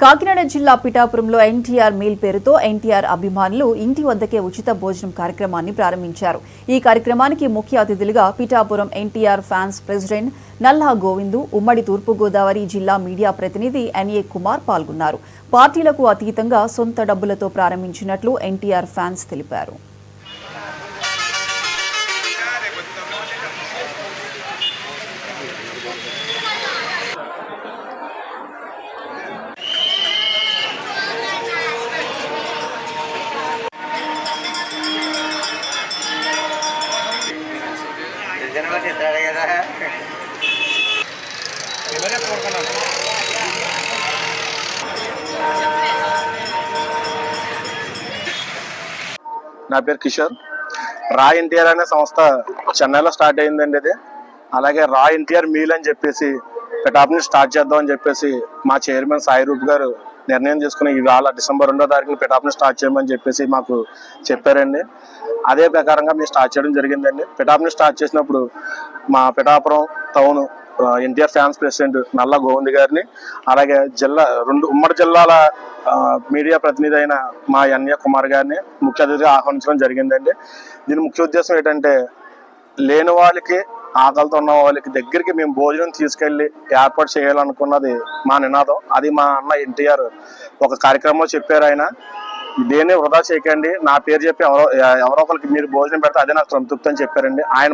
కాకినాడ జిల్లా పిఠాపురంలో ఎన్టీఆర్ మీల్ పేరుతో ఎన్టీఆర్ అభిమానులు ఇంటి వద్దకే ఉచిత భోజనం కార్యక్రమాన్ని ప్రారంభించారు. ఈ కార్యక్రమానికి ముఖ్య అతిథులుగా పిఠాపురం ఎన్టీఆర్ ఫ్యాన్స్ ప్రెసిడెంట్ నల్లా గోవిందు, ఉమ్మడి తూర్పుగోదావరి జిల్లా మీడియా ప్రతినిధి ఎన్ఏ కుమార్ పాల్గొన్నారు. పార్టీలకు అతీతంగా సొంత డబ్బులతో ప్రారంభించినట్లు ఎన్టీఆర్ ఫ్యాన్స్ తెలిపారు. నా పేరు కిషోర్. రా ఎన్టీఆర్ అనే సంస్థ చెన్నైలో స్టార్ట్ అయిందండి. ఇది అలాగే రా ఎన్టీఆర్ మీల్ అని చెప్పేసి పిఠాపురం స్టార్ట్ చేద్దాం అని చెప్పేసి మా చైర్మన్ సాయి రూప్ గారు నిర్ణయం తీసుకుని ఇవాళ డిసెంబర్ 2వ తారీఖున పిఠాపురం స్టార్ట్ చేయమని చెప్పేసి మాకు చెప్పారండి. అదే ప్రకారంగా మేము స్టార్ట్ చేయడం జరిగిందండి. పిఠాపురం స్టార్ట్ చేసినప్పుడు మా Pithapuram town NTR fans president నల్లా గోవింద్ గారిని, అలాగే ఉమ్మడి జిల్లాల మీడియా ప్రతినిధి అయిన మా ఎన్ఏ కుమార్ గారిని ముఖ్య అతిథిగా ఆహ్వానించడం జరిగిందండి. దీని ముఖ్య ఉద్దేశం ఏంటంటే, లేని వాళ్ళకి, ఆకలితో ఉన్న వాళ్ళకి దగ్గరికి మేము భోజనం తీసుకెళ్లి ఏర్పాటు చేయాలనుకున్నది మా నినాదం. అది మా అన్న ఎన్టీఆర్ ఒక కార్యక్రమంలో చెప్పారు. ఆయన దేన్ని వృధా చేయకండి, నా పేరు చెప్పి ఎవరో ఒకరికి మీరు భోజనం పెడితే అదే నాకు సంతృప్తి అని చెప్పారండి. ఆయన